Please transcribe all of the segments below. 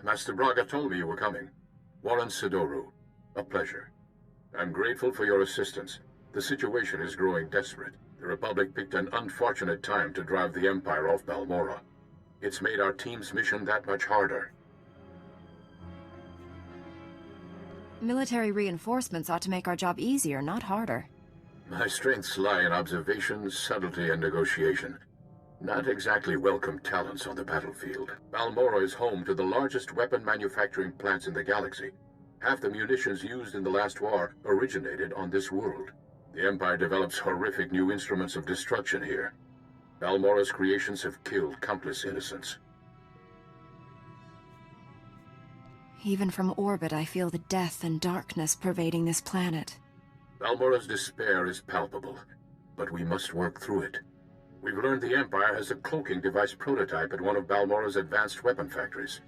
Master Braga told me you were coming. Warren Sidoru. A pleasure. I'm grateful for your assistance. The situation is growing desperate. The Republic picked an unfortunate time to drive the Empire off Balmorra. It's made our team's mission that much harder. Military reinforcements ought to make our job easier, not harder. My strengths lie in observation, subtlety, and negotiation. Not exactly welcome talents on the battlefield. Balmorra is home to the largest weapon manufacturing plants in the galaxy. Half the munitions used in the last war originated on this world. The Empire develops horrific new instruments of destruction here. Balmorra's creations have killed countless innocents. Even from orbit, I feel the death and darkness pervading this planet. Balmorra's despair is palpable, but we must work through it. We've learned the Empire has a cloaking device prototype at one of Balmorra's advanced weapon factories.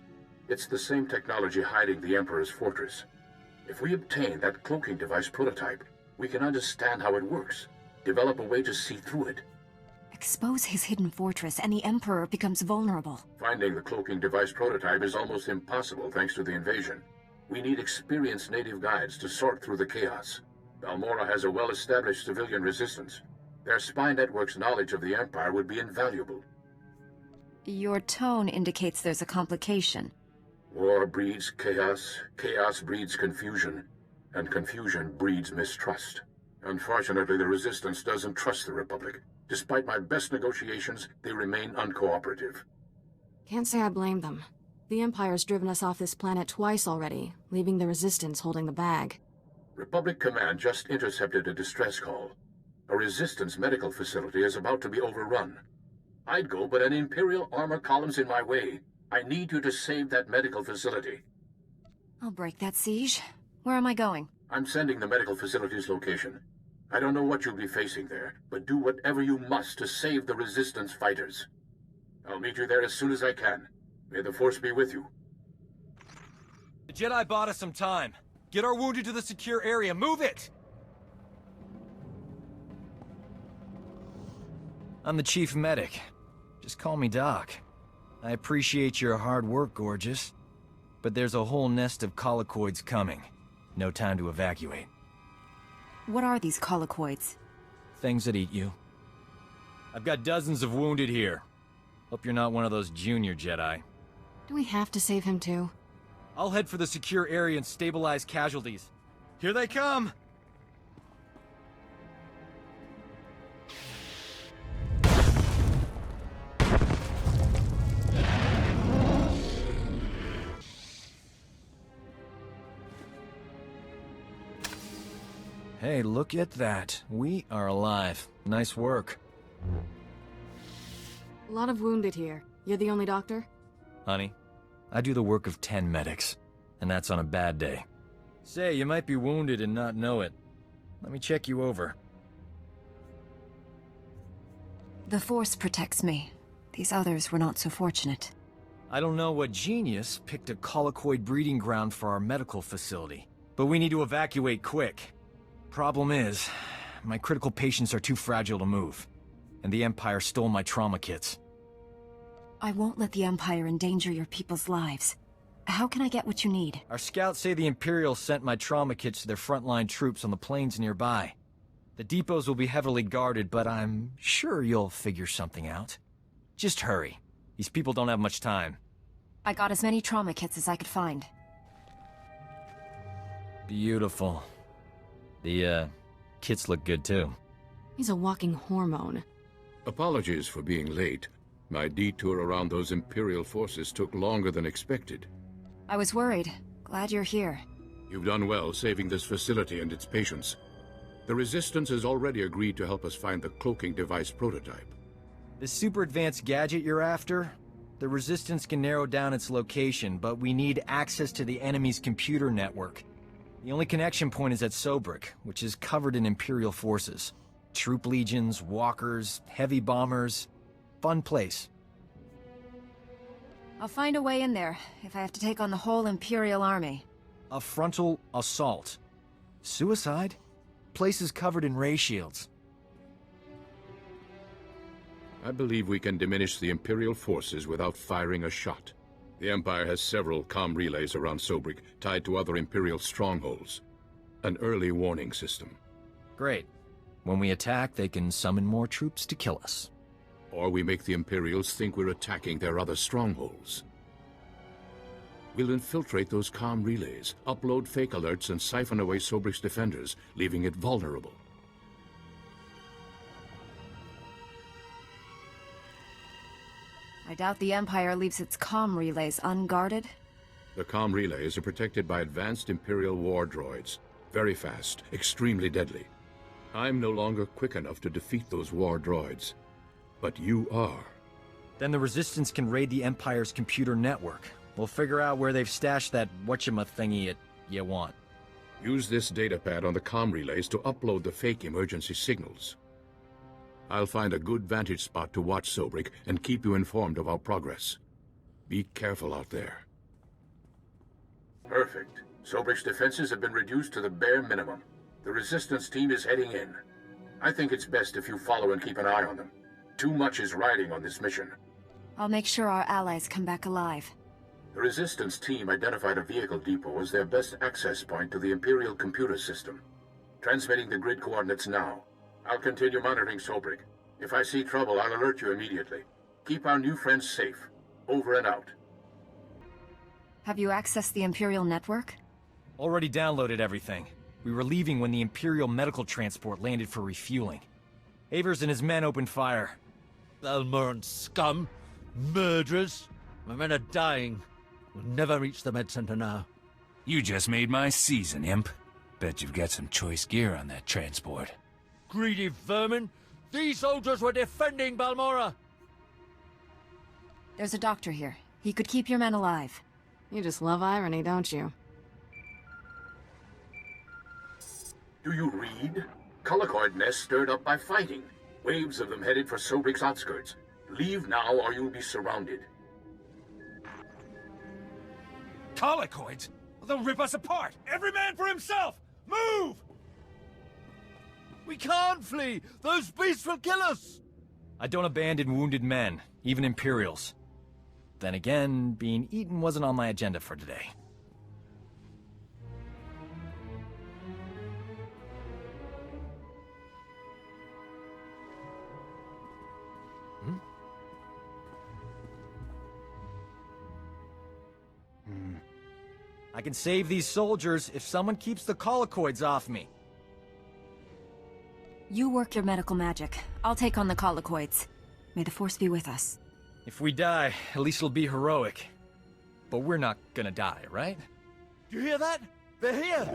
It's the same technology hiding the Emperor's fortress. If we obtain that cloaking device prototype, we can understand how it works, develop a way to see through it. Expose his hidden fortress, and the Emperor becomes vulnerable. Finding the cloaking device prototype is almost impossible thanks to the invasion. We need experienced native guides to sort through the chaos. Balmorra has a well-established civilian resistance. Their spy network's knowledge of the Empire would be invaluable. Your tone indicates there's a complication. War breeds chaos, chaos breeds confusion, and confusion breeds mistrust. Unfortunately, the Resistance doesn't trust the Republic. Despite my best negotiations, they remain uncooperative. Can't say I blame them. The Empire's driven us off this planet twice already, leaving the Resistance holding the bag. Republic Command just intercepted a distress call. A Resistance medical facility is about to be overrun. I'd go, but an Imperial armor column's in my way. I need you to save that medical facility. I'll break that siege. Where am I going? I'm sending the medical facility's location. I don't know what you'll be facing there, but do whatever you must to save the Resistance fighters. I'll meet you there as soon as I can. May the Force be with you. The Jedi bought us some time. Get our wounded to the secure area. Move it! I'm the chief medic. Just call me Doc. I appreciate your hard work, Gorgeous. But there's a whole nest of collocoids coming. No time to evacuate. What are these collocoids? Things that eat you. I've got dozens of wounded here. Hope you're not one of those junior Jedi. Do we have to save him too? I'll head for the secure area and stabilize casualties. Here they come! Hey, look at that. We are alive. Nice work. A lot of wounded here. You're the only doctor? Honey, I do the work of 10 medics, and that's on a bad day. Say, you might be wounded and not know it. Let me check you over. The Force protects me. These others were not so fortunate. I don't know what genius picked a collocoid breeding ground for our medical facility, but we need to evacuate quick. Problem is, my critical patients are too fragile to move, and the Empire stole my trauma kits. I won't let the Empire endanger your people's lives. How can I get what you need? Our scouts say the Imperials sent my trauma kits to their frontline troops on the plains nearby. The depots will be heavily guarded, but I'm sure you'll figure something out. Just hurry. These people don't have much time. I got as many trauma kits as I could find. Beautiful. The, kits look good too. He's a walking hormone. Apologies for being late. My detour around those Imperial forces took longer than expected. I was worried. Glad you're here. You've done well saving this facility and its patients. The Resistance has already agreed to help us find the cloaking device prototype. The super advanced gadget you're after? The Resistance can narrow down its location, but we need access to the enemy's computer network. The only connection point is at Sobrik, which is covered in Imperial forces. Troop legions, walkers, heavy bombers. Fun place. I'll find a way in there, if I have to take on the whole Imperial army. A frontal assault. Suicide? Place is covered in ray shields. I believe we can diminish the Imperial forces without firing a shot. The Empire has several comm relays around Sobrik tied to other Imperial strongholds. An early warning system. Great. When we attack, they can summon more troops to kill us. Or we make the Imperials think we're attacking their other strongholds. We'll infiltrate those comm relays, upload fake alerts, and siphon away Sobrik's defenders, leaving it vulnerable. I doubt the Empire leaves its comm relays unguarded. The comm relays are protected by advanced Imperial war droids. Very fast, extremely deadly. I'm no longer quick enough to defeat those war droids. But you are. Then the Resistance can raid the Empire's computer network. We'll figure out where they've stashed that whatchamacallit you want. Use this datapad on the comm relays to upload the fake emergency signals. I'll find a good vantage spot to watch Sobrik and keep you informed of our progress. Be careful out there. Perfect. Sobrik's defenses have been reduced to the bare minimum. The Resistance team is heading in. I think it's best if you follow and keep an eye on them. Too much is riding on this mission. I'll make sure our allies come back alive. The Resistance team identified a vehicle depot as their best access point to the Imperial computer system. Transmitting the grid coordinates now. I'll continue monitoring Sobrik. If I see trouble, I'll alert you immediately. Keep our new friends safe. Over and out. Have you accessed the Imperial network? Already downloaded everything. We were leaving when the Imperial medical transport landed for refueling. Avers and his men opened fire. Balmorran scum! Murderers! My men are dying. We'll never reach the med center now. You just made my season, Imp. Bet you've got some choice gear on that transport. Greedy vermin! These soldiers were defending Balmorra! There's a doctor here. He could keep your men alive. You just love irony, don't you? Do you read? Colicoid nests stirred up by fighting. Waves of them headed for Sobrik's outskirts. Leave now or you'll be surrounded. Colicoids? They'll rip us apart! Every man for himself! Move! We can't flee! Those beasts will kill us! I don't abandon wounded men, even Imperials. Then again, being eaten wasn't on my agenda for today. I can save these soldiers if someone keeps the colicoids off me. You work your medical magic. I'll take on the colicoids. May the Force be with us. If we die, at least it'll be heroic. But we're not gonna die, right? You hear that? They're here!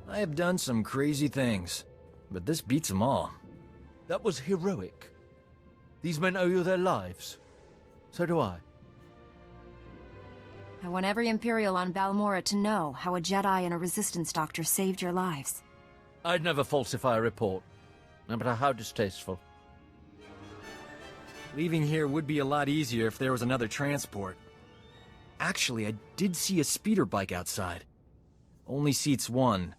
I have done some crazy things, but this beats them all. That was heroic. These men owe you their lives. So do I. I want every Imperial on Balmorra to know how a Jedi and a Resistance doctor saved your lives. I'd never falsify a report, no matter how distasteful. Leaving here would be a lot easier if there was another transport. Actually, I did see a speeder bike outside. Only seats one.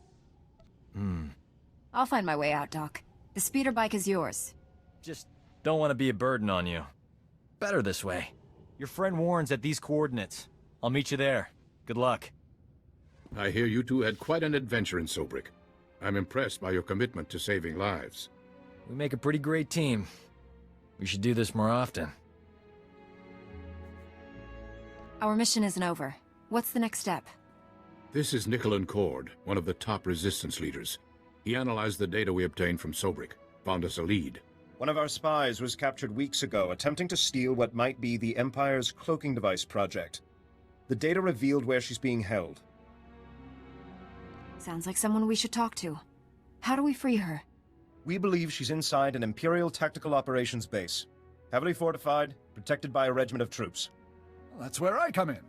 I'll find my way out, Doc. The speeder bike is yours. Just don't want to be a burden on you. Better this way. Your friend Warren's at these coordinates. I'll meet you there. Good luck. I hear you two had quite an adventure in Sobrik. I'm impressed by your commitment to saving lives. We make a pretty great team. We should do this more often. Our mission isn't over. What's the next step? This is Nicholan Cord, one of the top Resistance leaders. He analyzed the data we obtained from Sobrik, found us a lead. One of our spies was captured weeks ago, attempting to steal what might be the Empire's cloaking device project. The data revealed where she's being held. Sounds like someone we should talk to. How do we free her? We believe she's inside an Imperial Tactical Operations base. Heavily fortified, protected by a regiment of troops. That's where I come in.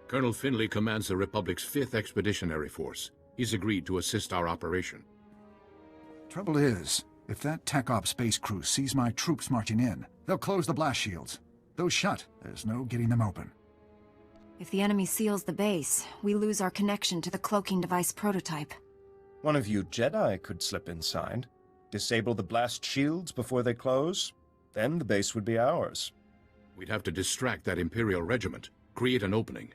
Colonel Finley commands the Republic's 5th Expeditionary Force. He's agreed to assist our operation. Trouble is, if that Tech Op space crew sees my troops marching in, they'll close the blast shields. Those shut, there's no getting them open. If the enemy seals the base, we lose our connection to the cloaking device prototype. One of you Jedi could slip inside, disable the blast shields before they close, then the base would be ours. We'd have to distract that Imperial regiment, create an opening.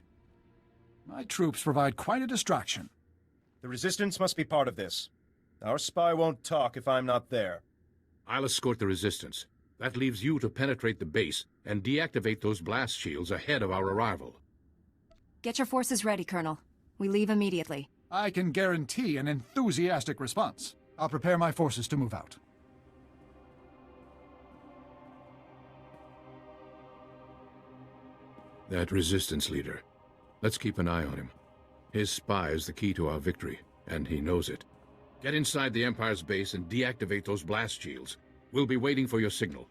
My troops provide quite a distraction. The Resistance must be part of this. Our spy won't talk if I'm not there. I'll escort the Resistance. That leaves you to penetrate the base and deactivate those blast shields ahead of our arrival. Get your forces ready, Colonel. We leave immediately. I can guarantee an enthusiastic response. I'll prepare my forces to move out. That Resistance leader. Let's keep an eye on him. His spy is the key to our victory, and he knows it. Get inside the Empire's base and deactivate those blast shields. We'll be waiting for your signal.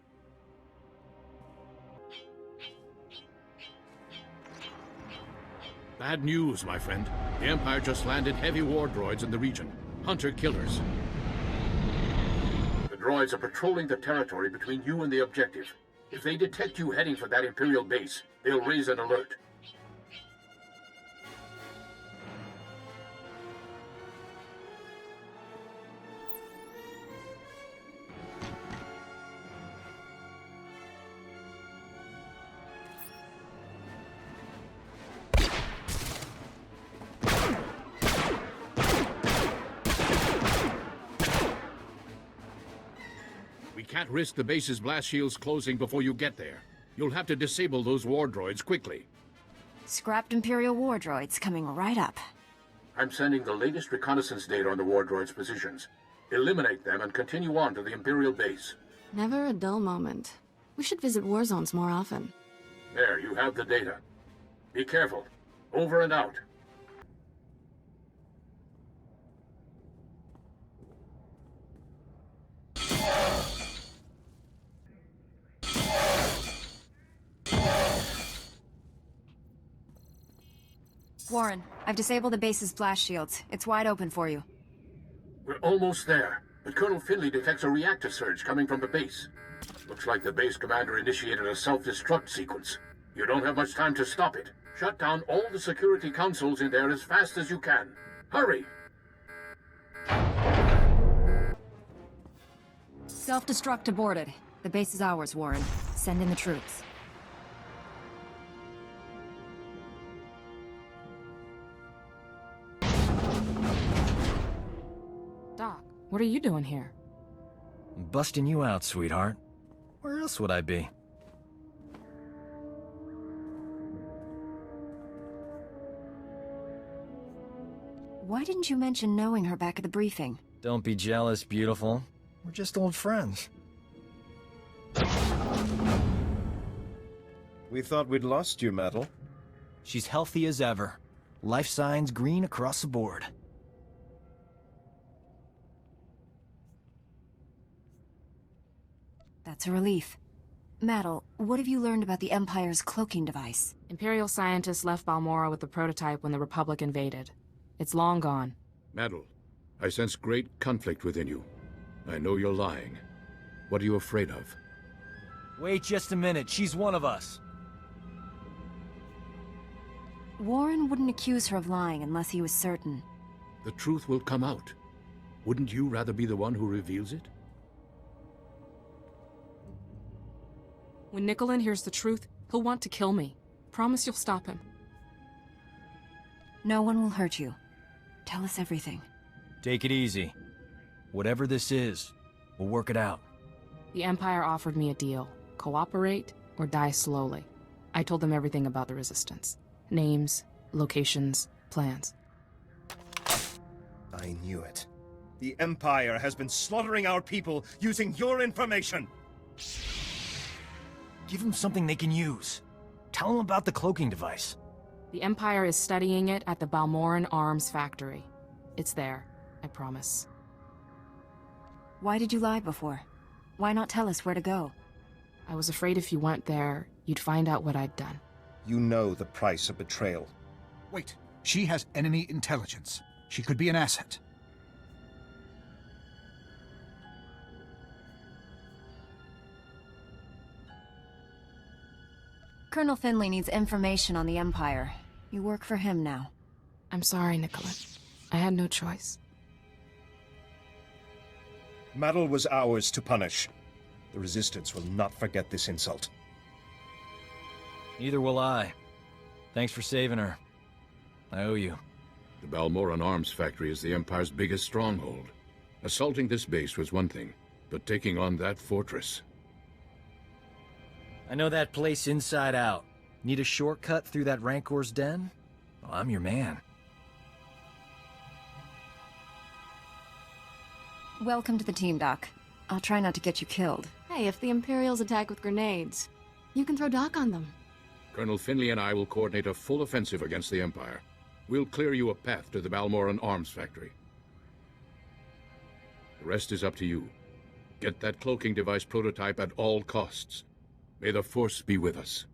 Bad news, my friend. The Empire just landed heavy war droids in the region. Hunter-killers. The droids are patrolling the territory between you and the objective. If they detect you heading for that Imperial base, they'll raise an alert. We can't risk the base's blast shields closing before you get there. You'll have to disable those war droids quickly. Scrapped Imperial war droids coming right up. I'm sending the latest reconnaissance data on the war droids' positions. Eliminate them and continue on to the Imperial base. Never a dull moment. We should visit war zones more often. There, you have the data. Be careful. Over and out. Warren, I've disabled the base's blast shields. It's wide open for you. We're almost there, but Colonel Finley detects a reactor surge coming from the base. Looks like the base commander initiated a self-destruct sequence. You don't have much time to stop it. Shut down all the security consoles in there as fast as you can. Hurry! Self-destruct aborted. The base is ours, Warren. Send in the troops. Doc, what are you doing here? Busting you out, sweetheart. Where else would I be? Why didn't you mention knowing her back at the briefing? Don't be jealous, beautiful. We're just old friends. We thought we'd lost you, Metal. She's healthy as ever. Life signs green across the board. That's a relief. Maddle, what have you learned about the Empire's cloaking device? Imperial scientists left Balmorra with the prototype when the Republic invaded. It's long gone. Maddle, I sense great conflict within you. I know you're lying. What are you afraid of? Wait just a minute. She's one of us. Warren wouldn't accuse her of lying unless he was certain. The truth will come out. Wouldn't you rather be the one who reveals it? When Nicolin hears the truth, he'll want to kill me. Promise you'll stop him. No one will hurt you. Tell us everything. Take it easy. Whatever this is, we'll work it out. The Empire offered me a deal. Cooperate or die slowly. I told them everything about the Resistance. Names, locations, plans. I knew it. The Empire has been slaughtering our people using your information! Give them something they can use. Tell them about the cloaking device. The Empire is studying it at the Balmorran Arms Factory. It's there, I promise. Why did you lie before? Why not tell us where to go? I was afraid if you went there, you'd find out what I'd done. You know the price of betrayal. Wait, she has enemy intelligence. She could be an asset. Colonel Finley needs information on the Empire. You work for him now. I'm sorry, Nicolin. I had no choice. Metal was ours to punish. The Resistance will not forget this insult. Neither will I. Thanks for saving her. I owe you. The Balmorra arms factory is the Empire's biggest stronghold. Assaulting this base was one thing, but taking on that fortress... I know that place inside out. Need a shortcut through that Rancor's den? Well, I'm your man. Welcome to the team, Doc. I'll try not to get you killed. Hey, if the Imperials attack with grenades, you can throw Doc on them. Colonel Finley and I will coordinate a full offensive against the Empire. We'll clear you a path to the Balmorran arms factory. The rest is up to you. Get that cloaking device prototype at all costs. May the Force be with us.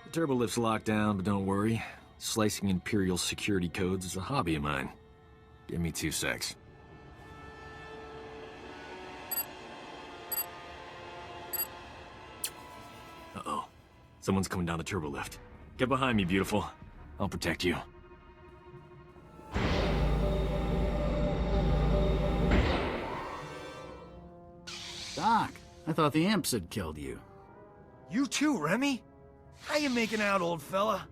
The turbolift's locked down, but don't worry. Slicing Imperial security codes is a hobby of mine. Give me 2 secs. Uh-oh. Someone's coming down the turbolift. Get behind me, beautiful. I'll protect you. Doc, I thought the imps had killed you. You too, Remy? How you making out, old fella?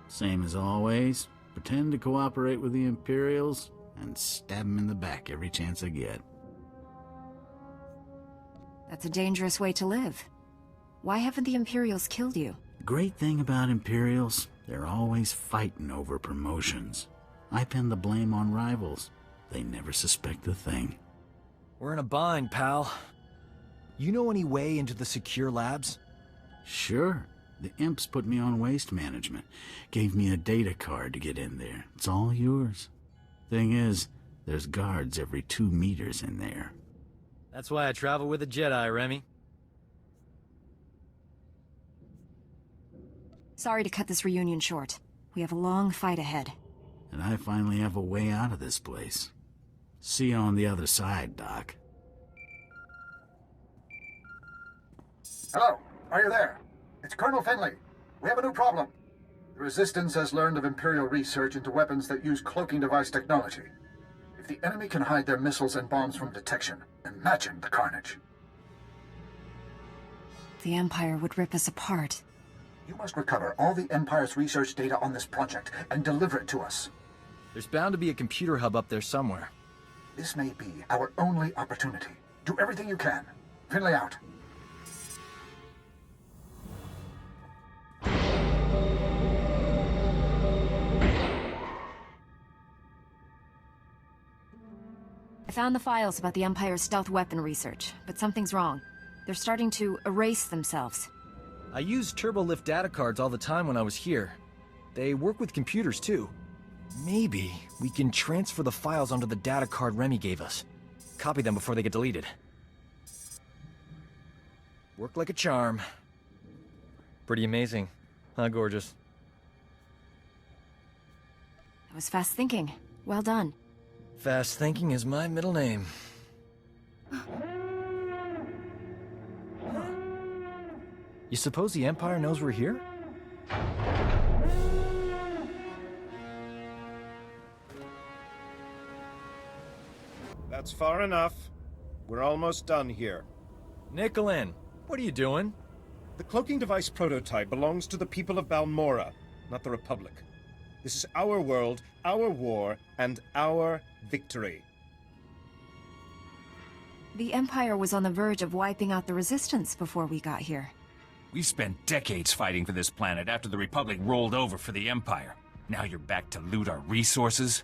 Same as always. Pretend to cooperate with the Imperials and stab them in the back every chance I get. That's a dangerous way to live. Why haven't the Imperials killed you? The great thing about Imperials, they're always fighting over promotions. I pin the blame on rivals. They never suspect a thing. We're in a bind, pal. You know any way into the secure labs? Sure. The imps put me on waste management. Gave me a data card to get in there. It's all yours. Thing is, there's guards every 2 meters in there. That's why I travel with a Jedi, Remy. Sorry to cut this reunion short. We have a long fight ahead. And I finally have a way out of this place. See you on the other side, Doc. Hello, are you there? It's Colonel Finley. We have a new problem. The Resistance has learned of Imperial research into weapons that use cloaking device technology. If the enemy can hide their missiles and bombs from detection, imagine the carnage. The Empire would rip us apart. You must recover all the Empire's research data on this project and deliver it to us. There's bound to be a computer hub up there somewhere. This may be our only opportunity. Do everything you can. Finley out. I found the files about the Empire's stealth weapon research, but something's wrong. They're starting to erase themselves. I used turbolift data cards all the time when I was here. They work with computers, too. Maybe we can transfer the files onto the data card Remy gave us. Copy them before they get deleted. Worked like a charm. Pretty amazing, huh, gorgeous? That was fast thinking. Well done. Fast thinking is my middle name. You suppose the Empire knows we're here? That's far enough. We're almost done here. Nicolin, what are you doing? The cloaking device prototype belongs to the people of Balmorra, not the Republic. This is our world, our war, and our victory. The Empire was on the verge of wiping out the Resistance before we got here. We've spent decades fighting for this planet after the Republic rolled over for the Empire. Now you're back to loot our resources?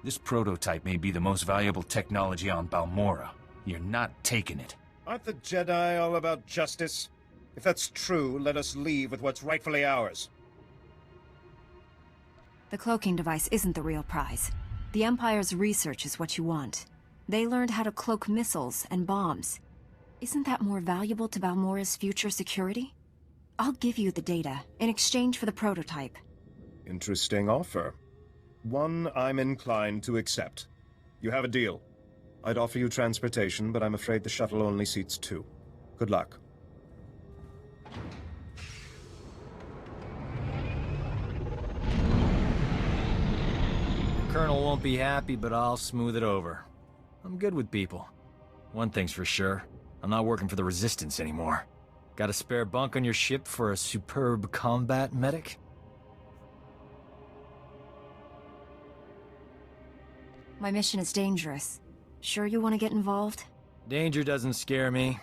This prototype may be the most valuable technology on Balmorra. You're not taking it. Aren't the Jedi all about justice? If that's true, let us leave with what's rightfully ours. The cloaking device isn't the real prize. The Empire's research is what you want. They learned how to cloak missiles and bombs. Isn't that more valuable to Balmorra's future security? I'll give you the data in exchange for the prototype. Interesting offer. One I'm inclined to accept. You have a deal. I'd offer you transportation, but I'm afraid the shuttle only seats 2. Good luck. Colonel won't be happy, but I'll smooth it over. I'm good with people. One thing's for sure, I'm not working for the Resistance anymore. Got a spare bunk on your ship for a superb combat medic? My mission is dangerous. Sure you want to get involved? Danger doesn't scare me.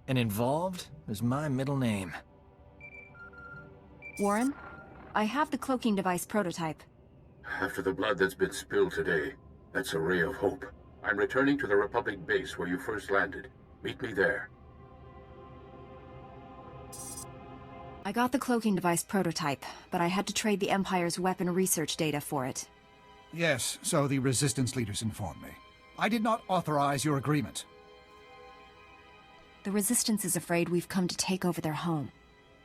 And involved is my middle name. Warren, I have the cloaking device prototype. After the blood that's been spilled today, that's a ray of hope. I'm returning to the Republic base where you first landed. Meet me there. I got the cloaking device prototype, but I had to trade the Empire's weapon research data for it. Yes, so the Resistance leaders informed me. I did not authorize your agreement. The Resistance is afraid we've come to take over their home.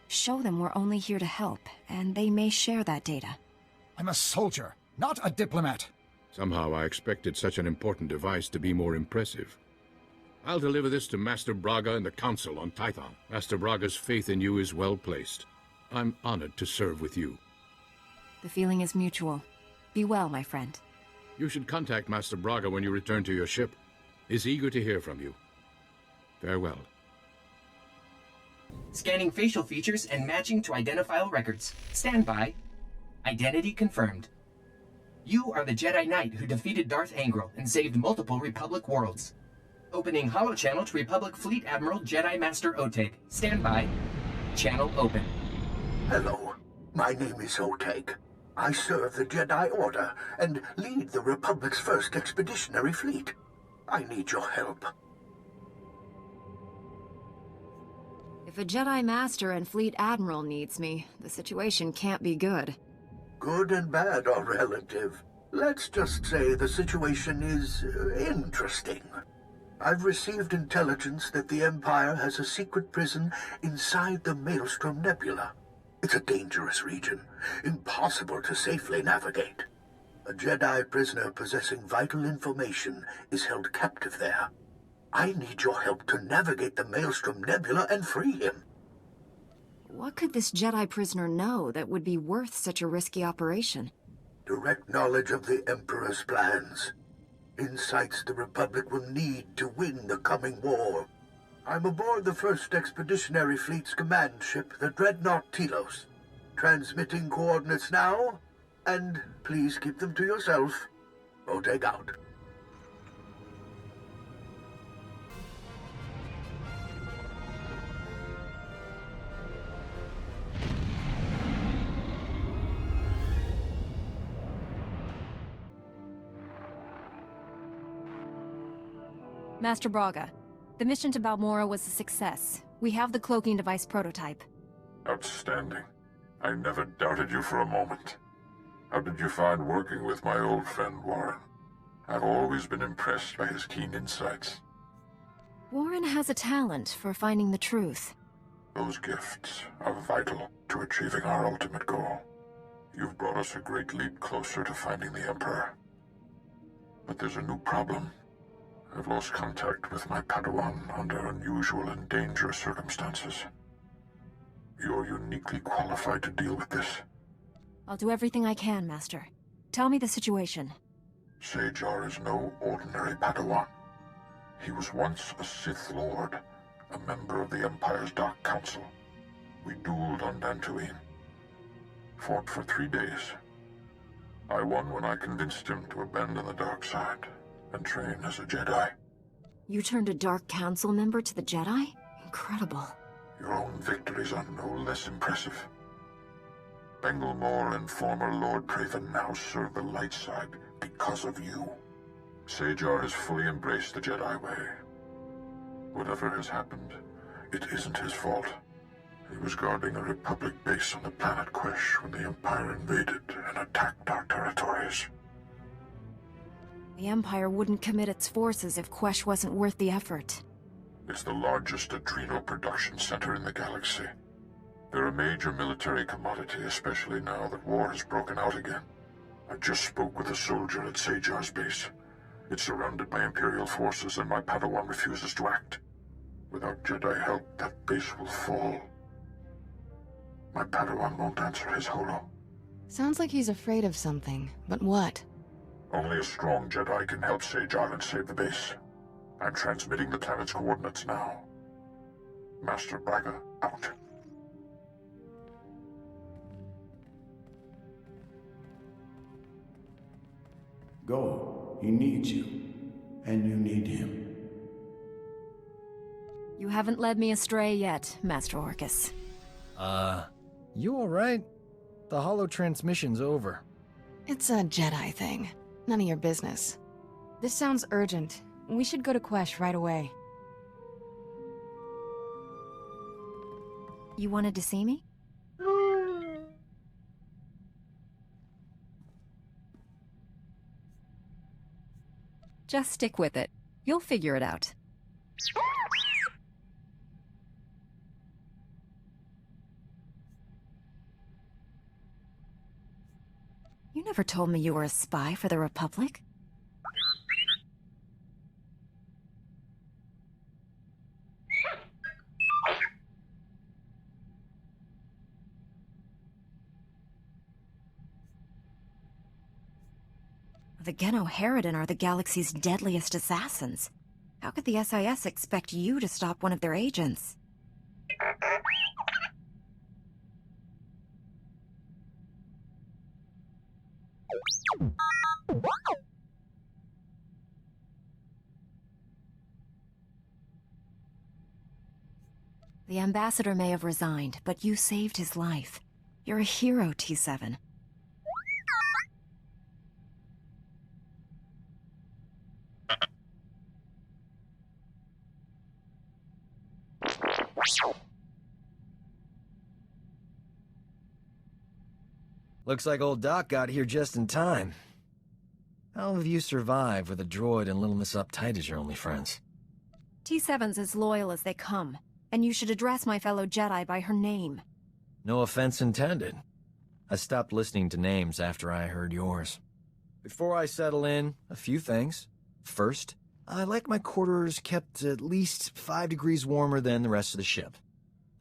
Show them we're only here to help, and they may share that data. I'm a soldier, not a diplomat. Somehow I expected such an important device to be more impressive. I'll deliver this to Master Braga and the Council on Tython. Master Braga's faith in you is well placed. I'm honored to serve with you. The feeling is mutual. Be well, my friend. You should contact Master Braga when you return to your ship. He's eager to hear from you. Farewell. Scanning facial features and matching to identifiable records. Stand by. Identity confirmed. You are the Jedi Knight who defeated Darth Angral and saved multiple Republic worlds. Opening holochannel to Republic Fleet Admiral Jedi Master Oteg. Stand by. Channel open. Hello. My name is Oteg. I serve the Jedi Order and lead the Republic's first expeditionary fleet. I need your help. If a Jedi Master and Fleet Admiral needs me, the situation can't be good. Good and bad are relative. Let's just say the situation is interesting. I've received intelligence that the Empire has a secret prison inside the Maelstrom Nebula. It's a dangerous region, impossible to safely navigate. A Jedi prisoner possessing vital information is held captive there. I need your help to navigate the Maelstrom Nebula and free him. What could this Jedi prisoner know that would be worth such a risky operation? Direct knowledge of the Emperor's plans. Insights the Republic will need to win the coming war. I'm aboard the first Expeditionary Fleet's command ship, the Dreadnought Telos. Transmitting coordinates now, and please keep them to yourself. Oteg out. Master Braga, the mission to Balmorra was a success. We have the cloaking device prototype. Outstanding. I never doubted you for a moment. How did you find working with my old friend Warren? I've always been impressed by his keen insights. Warren has a talent for finding the truth. Those gifts are vital to achieving our ultimate goal. You've brought us a great leap closer to finding the Emperor. But there's a new problem. I've lost contact with my Padawan under unusual and dangerous circumstances. You're uniquely qualified to deal with this. I'll do everything I can, Master. Tell me the situation. Sajar is no ordinary Padawan. He was once a Sith Lord, a member of the Empire's Dark Council. We dueled on Dantooine. Fought for 3 days. I won when I convinced him to abandon the dark side and train as a Jedi. You turned a Dark Council member to the Jedi? Incredible. Your own victories are no less impressive. Bengilmore and former Lord Praven now serve the light side because of you. Sajar has fully embraced the Jedi way. Whatever has happened, it isn't his fault. He was guarding a Republic base on the planet Quesh when the Empire invaded and attacked our territories. The Empire wouldn't commit its forces if Quesh wasn't worth the effort. It's the largest adrenal production center in the galaxy. They're a major military commodity, especially now that war has broken out again. I just spoke with a soldier at Sajar's base. It's surrounded by Imperial forces and my Padawan refuses to act. Without Jedi help, that base will fall. My Padawan won't answer his holo. Sounds like he's afraid of something, but what? Only a strong Jedi can help Sage Island save the base. I'm transmitting the planet's coordinates now. Master Braga, out. Go. He needs you. And you need him. You haven't led me astray yet, Master Orcus. You alright? The holo transmission's over. It's a Jedi thing. None of your business. This sounds urgent. We should go to Quesh right away. You wanted to see me? Just stick with it. You'll figure it out. You never told me you were a spy for the Republic. The Geno Harridan are the galaxy's deadliest assassins. How could the SIS expect you to stop one of their agents? The ambassador may have resigned, but you saved his life. You're a hero, T7. Looks like old Doc got here just in time. How have you survived with a droid and Little Miss Uptight as your only friends? T7's as loyal as they come, and you should address my fellow Jedi by her name. No offense intended. I stopped listening to names after I heard yours. Before I settle in, a few things. First, I like my quarters kept at least 5 degrees warmer than the rest of the ship.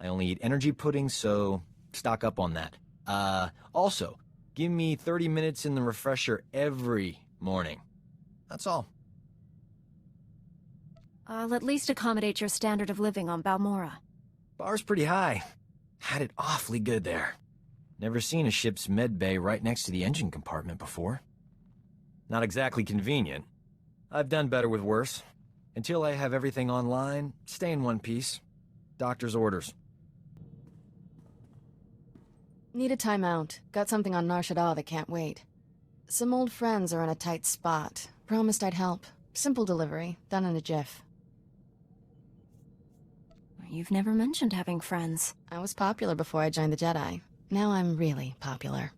I only eat energy pudding, so stock up on that. Also, give me 30 minutes in the refresher every morning. That's all. I'll at least accommodate your standard of living on Balmorra. Bar's pretty high. Had it awfully good there. Never seen a ship's med bay right next to the engine compartment before. Not exactly convenient. I've done better with worse. Until I have everything online, stay in one piece. Doctor's orders. Need a timeout. Got something on Nar Shaddaa that can't wait. Some old friends are in a tight spot. Promised I'd help. Simple delivery, done in a jiff. You've never mentioned having friends. I was popular before I joined the Jedi. Now I'm really popular.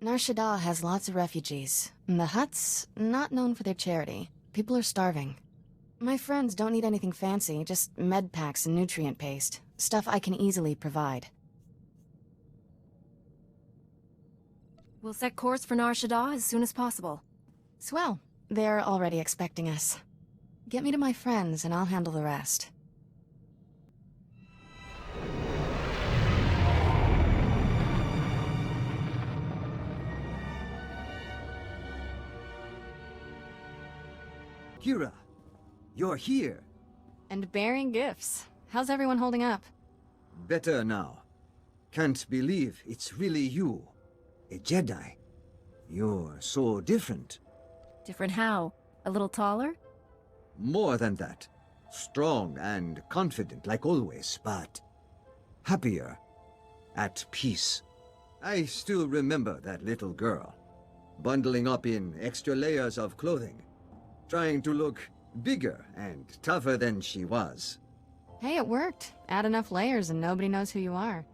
Nar Shaddaa has lots of refugees. And the Hutts, not known for their charity. People are starving. My friends don't need anything fancy, just med packs and nutrient paste. Stuff I can easily provide. We'll set course for Nar Shaddaa as soon as possible. Swell. They're already expecting us. Get me to my friends and I'll handle the rest. Kira, you're here. And bearing gifts. How's everyone holding up? Better now. Can't believe it's really you. A Jedi. You're so different. Different how? A little taller? More than that. Strong and confident like always, but happier. At peace. I still remember that little girl. Bundling up in extra layers of clothing. Trying to look bigger and tougher than she was. Hey, it worked. Add enough layers and nobody knows who you are.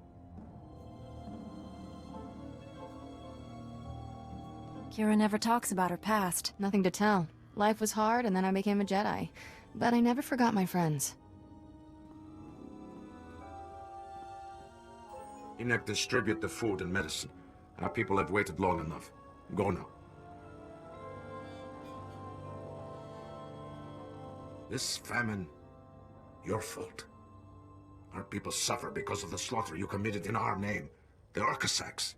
Kira never talks about her past. Nothing to tell. Life was hard and then I became a Jedi. But I never forgot my friends. Enoch, distribute the food and medicine. Our people have waited long enough. Go now. This famine, your fault. Our people suffer because of the slaughter you committed in our name. The Arcasaks.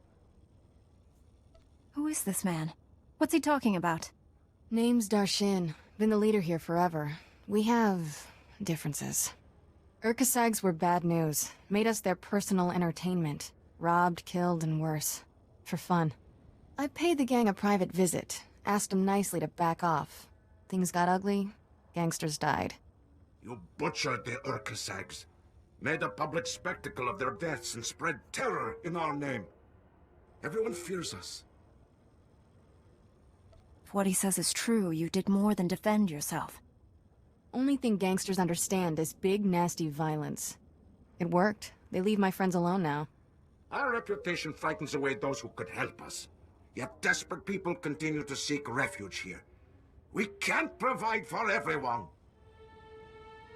Who is this man? What's he talking about? Name's Darshin. Been the leader here forever. We have differences. Urkasags were bad news. Made us their personal entertainment. Robbed, killed, and worse. For fun. I paid the gang a private visit. Asked them nicely to back off. Things got ugly. Gangsters died. You butchered the Urkasags. Made a public spectacle of their deaths and spread terror in our name. Everyone fears us. If what he says is true, you did more than defend yourself. Only thing gangsters understand is big, nasty violence. It worked. They leave my friends alone now. Our reputation frightens away those who could help us. Yet desperate people continue to seek refuge here. We can't provide for everyone.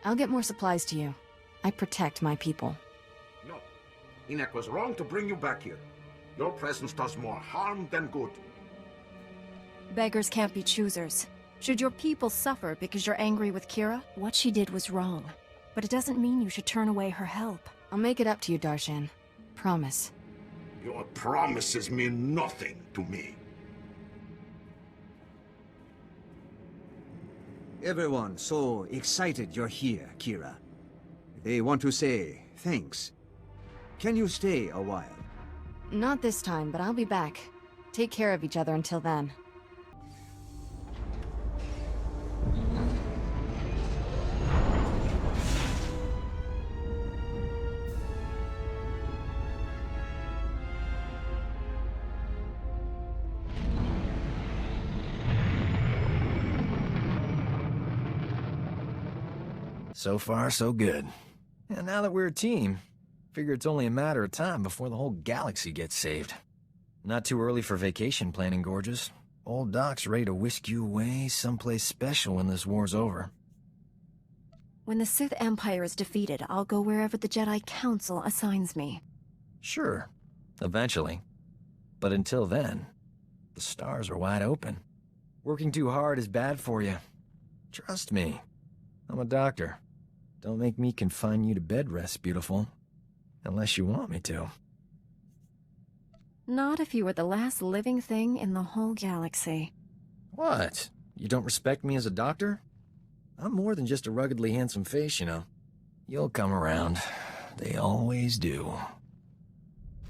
I'll get more supplies to you. I protect my people. No. Enoch was wrong to bring you back here. Your presence does more harm than good. Beggars can't be choosers. Should your people suffer because you're angry with Kira, what she did was wrong. But it doesn't mean you should turn away her help. I'll make it up to you, Darshan. Promise. Your promises mean nothing to me. Everyone so excited you're here, Kira. They want to say thanks. Can you stay a while? Not this time, but I'll be back. Take care of each other until then. So far, so good. And now that we're a team, figure it's only a matter of time before the whole galaxy gets saved. Not too early for vacation planning, Gorgeous. Old Doc's ready to whisk you away someplace special when this war's over. When the Sith Empire is defeated, I'll go wherever the Jedi Council assigns me. Sure, eventually. But until then, the stars are wide open. Working too hard is bad for you. Trust me. I'm a doctor. Don't make me confine you to bed rest, beautiful. Unless you want me to. Not if you were the last living thing in the whole galaxy. What? You don't respect me as a doctor? I'm more than just a ruggedly handsome face, you know. You'll come around. They always do.